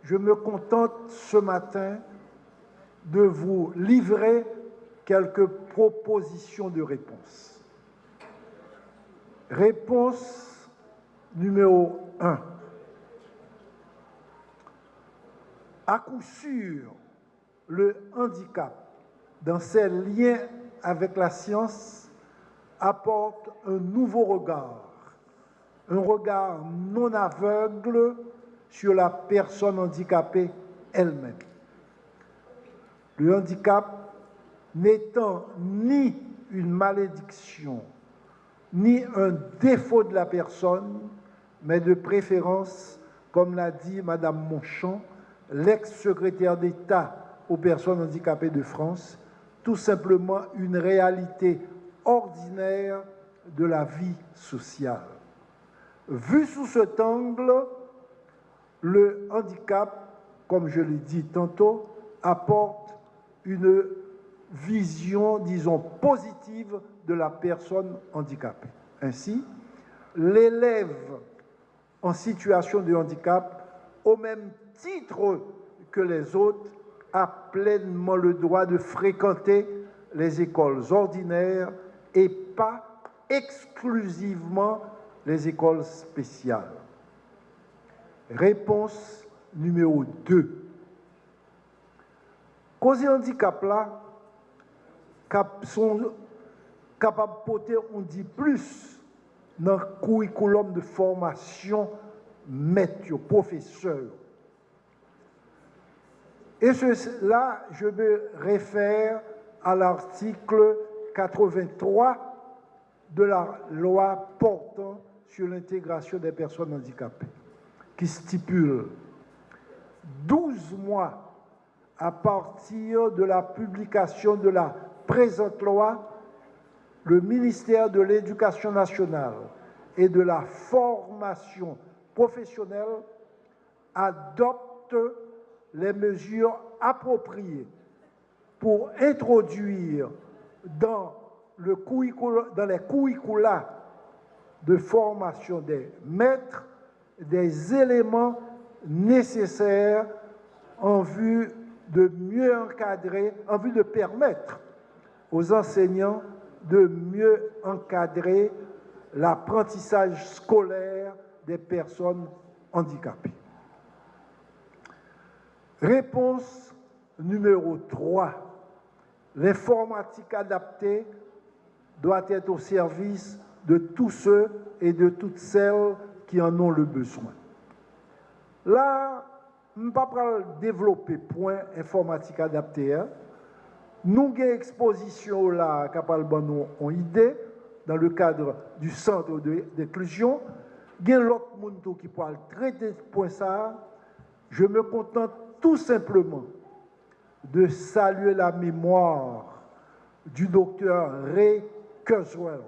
je me contente ce matin de vous livrer quelques propositions de réponse. Réponse numéro 1. À coup sûr, le handicap, dans ses liens avec la science, apporte un nouveau regard, un regard non aveugle sur la personne handicapée elle-même. Le handicap n'étant ni une malédiction, ni un défaut de la personne, mais de préférence, comme l'a dit Mme Monchamp, l'ex-secrétaire d'État aux personnes handicapées de France, tout simplement une réalité ordinaire de la vie sociale. Vu sous cet angle, le handicap, comme je l'ai dit tantôt, apporte une vision, disons, positive de la personne handicapée. Ainsi, l'élève en situation de handicap, au même titre que les autres, a pleinement le droit de fréquenter les écoles ordinaires et pas exclusivement les écoles spéciales. Réponse numéro 2. Cause handicap là, sont capables de porter, on dit plus, dans le curriculum de formation maître, professeur. Et cela, je me réfère à l'article 83 de la loi portant sur l'intégration des personnes handicapées, qui stipule 12 mois à partir de la publication de la présente loi, le ministère de l'Éducation nationale et de la formation professionnelle adopte les mesures appropriées pour introduire dans les curricula de formation des maîtres des éléments nécessaires en vue de mieux encadrer, en vue de permettre aux enseignants de mieux encadrer l'apprentissage scolaire des personnes handicapées. Réponse numéro 3. L'informatique adaptée doit être au service de tous ceux et de toutes celles qui en ont le besoin. Là, je ne vais pas développer point informatique adaptée. Nous avons une exposition là, capable de nous idée dans le cadre du centre d'inclusion. Il y a l'autre monde qui peut traiter de point ça. Je me contente tout simplement de saluer la mémoire du docteur Ray Kurzweil,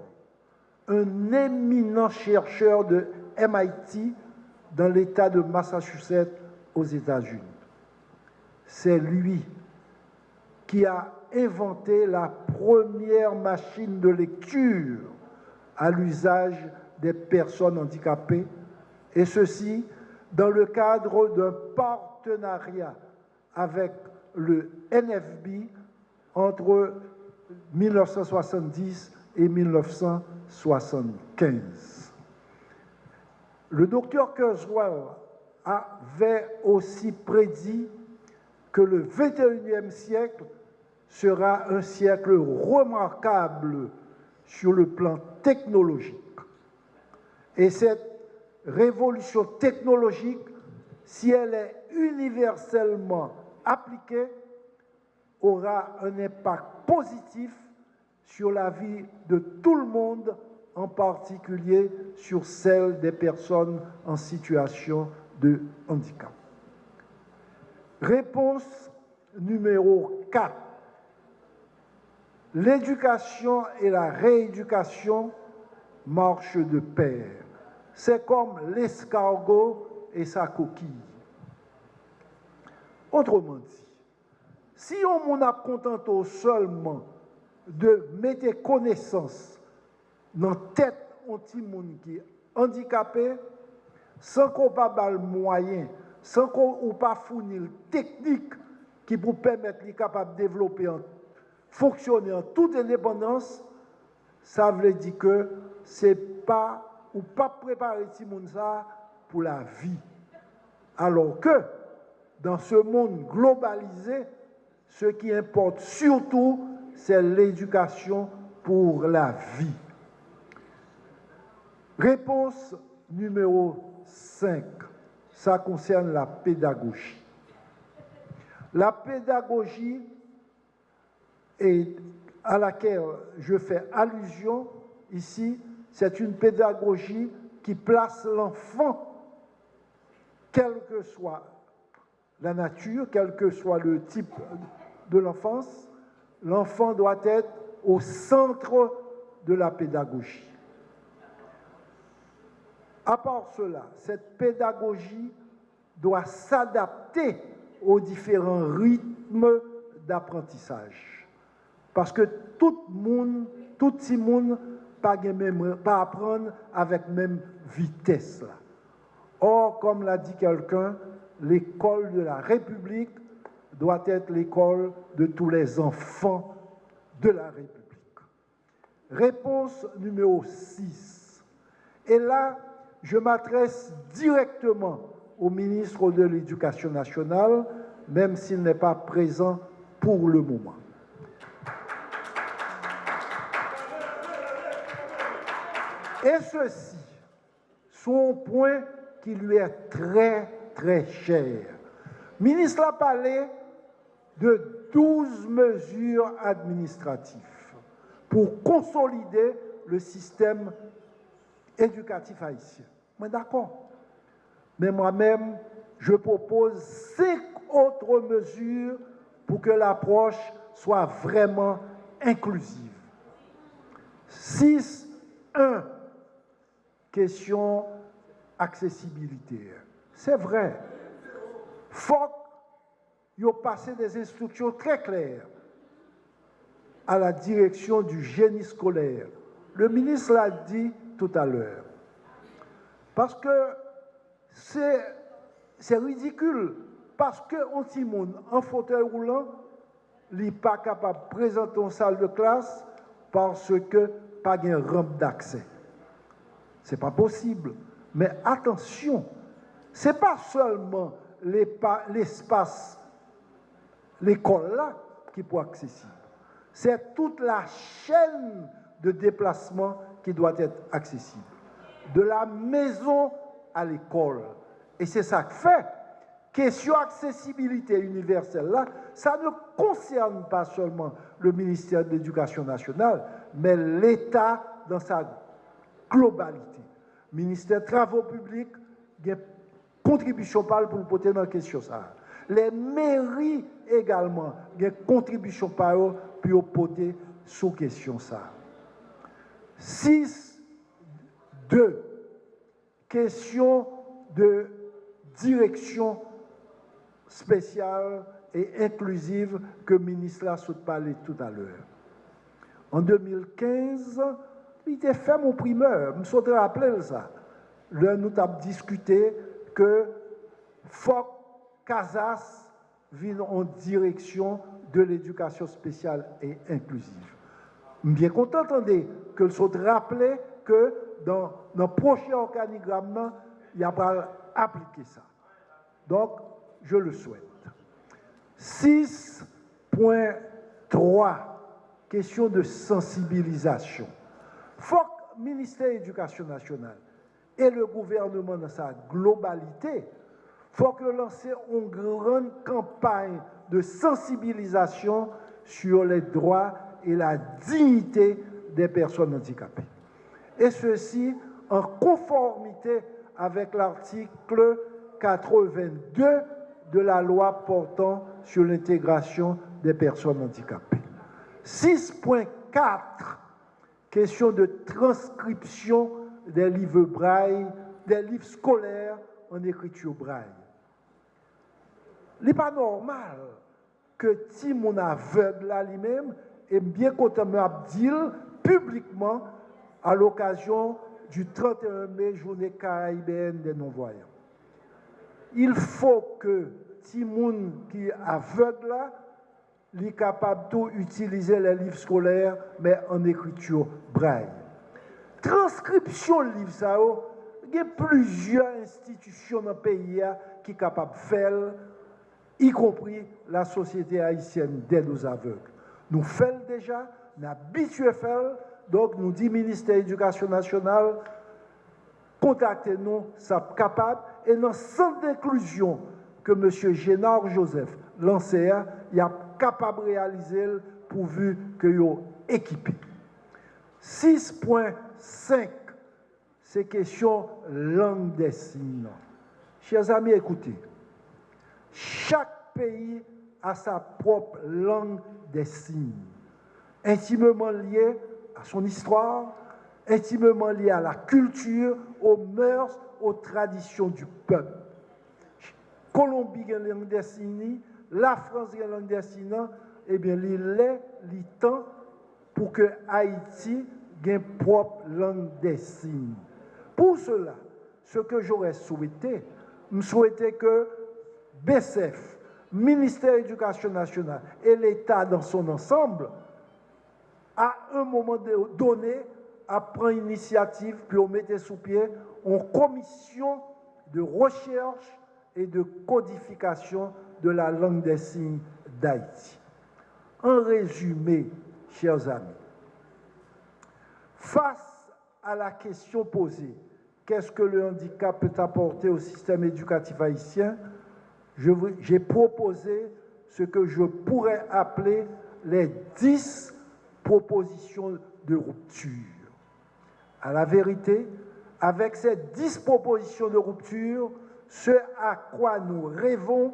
un éminent chercheur de MIT dans l'État de Massachusetts aux États-Unis. C'est lui qui a inventé la première machine de lecture à l'usage des personnes handicapées, et ceci dans le cadre d'un partenariat avec le NFB entre 1970 et 1975. Le docteur Kurzweil avait aussi prédit que le 21e siècle sera un siècle remarquable sur le plan technologique. Et cette révolution technologique, si elle est universellement appliquée, aura un impact positif sur la vie de tout le monde, en particulier sur celle des personnes en situation de handicap. Réponse numéro 4. L'éducation et la rééducation marchent de pair. C'est comme l'escargot et sa coquille. Autrement dit, si on a contenté seulement de mettre connaissance dans la tête de monde qui est handicapé, sans qu'on pas le moyen, sans qu'on pas fournir technique qui pour permettre les capables de développer, fonctionner en toute indépendance, ça veut dire que c'est pas ou pas préparer tout le monde ça pour la vie. Alors que dans ce monde globalisé, ce qui importe surtout, c'est l'éducation pour la vie. Réponse numéro 5, ça concerne la pédagogie. La pédagogie à laquelle je fais allusion ici, c'est une pédagogie qui place l'enfant, quelle que soit la nature, quel que soit le type de l'enfance, l'enfant doit être au centre de la pédagogie. À part cela, cette pédagogie doit s'adapter aux différents rythmes d'apprentissage. Parce que tout le monde pas apprendre avec même vitesse. Là. Or, comme l'a dit quelqu'un, l'école de la République doit être l'école de tous les enfants de la République. Réponse numéro 6. Et là, je m'adresse directement au ministre de l'Éducation nationale, même s'il n'est pas présent pour le moment. Et ceci sont points qui lui est très, très cher. Le ministre a parlé de 12 mesures administratives pour consolider le système éducatif haïtien. Mais d'accord. Mais moi-même, je propose 5 autres mesures pour que l'approche soit vraiment inclusive. 6.1. Question accessibilité. C'est vrai. Il faut qu'il y ait passé des instructions très claires à la direction du génie scolaire. Le ministre l'a dit tout à l'heure. Parce que c'est ridicule. Parce qu'un petit monde en fauteuil roulant n'est pas capable de présenter en salle de classe parce que pas de rampe d'accès. Ce n'est pas possible. Mais attention, ce n'est pas seulement l'espace, l'école là, qui peut être accessible. C'est toute la chaîne de déplacement qui doit être accessible. De la maison à l'école. Et c'est ça que fait. Question accessibilité universelle là, ça ne concerne pas seulement le ministère de l'Éducation nationale, mais l'État dans sa globalité. Ministère des Travaux publics, il y a une contribution par pour porter dans la question ça. Les mairies également, il y a une contribution par pour porter sous question ça. 6.2. Question de direction spéciale et inclusive que le ministre a parlé tout à l'heure. En 2015, il a fait mon primeur, je me suis rappelé ça. Là, nous avons discuté que faut Casas vienne en direction de l'éducation spéciale et inclusive. Je suis bien content d'entendre que le soit rappelé que dans le prochain organigramme, il y a pas appliquer ça. Donc, je le souhaite. 6.3, question de sensibilisation. Il faut que le ministère de l'Éducation nationale et le gouvernement dans sa globalité, il faut que lance une grande campagne de sensibilisation sur les droits et la dignité des personnes handicapées. Et ceci en conformité avec l'article 82 de la loi portant sur l'intégration des personnes handicapées. 6.4, question de transcription des livres braille, des livres scolaires en écriture braille. Il n'est pas normal que si mon aveugle là lui-même est bien content de dire publiquement à l'occasion du 31 mai, journée caribéenne des non-voyants. il faut que Timoun qui est aveugle là, il est capable d'utiliser les livres scolaires, mais en écriture braille. Transcription de livres, ça, il y a plusieurs institutions dans le pays qui sont capables de faire, y compris la Société haïtienne d'aide aux aveugles. Nous faisons déjà, nous habitués à faire, donc nous dit ministère de l'Éducation nationale, contactez-nous, ça capable, et dans le centre d'inclusion que M. Génard Joseph lancé, il est capable de réaliser pourvu que vous équipé. 6.5, c'est question langue des signes. Chers amis, écoutez. Chaque pays a sa propre langue des signes, intimement liée à son histoire, intimement liée à la culture, aux mœurs, aux traditions du peuple. Colombie a une langue des signes, la France a une langue des signes, eh bien, il est temps pour que Haïti ait une propre langue des signes. Pour cela, ce que j'aurais souhaité, je souhaitais que BCF, ministère de l'Éducation nationale et l'État dans son ensemble, à un moment donné, à prendre initiative pour mettre sous pied une commission de recherche et de codification de la langue des signes d'Haïti. En résumé, chers amis, face à la question posée, qu'est-ce que le handicap peut apporter au système éducatif haïtien? J'ai proposé ce que je pourrais appeler les 10 propositions de rupture. À la vérité, avec ces 10 propositions de rupture, ce à quoi nous rêvons,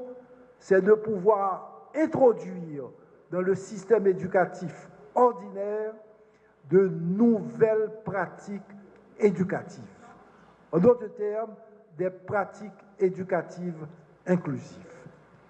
c'est de pouvoir introduire dans le système éducatif ordinaire de nouvelles pratiques éducatives. En d'autres termes, des pratiques éducatives inclusives.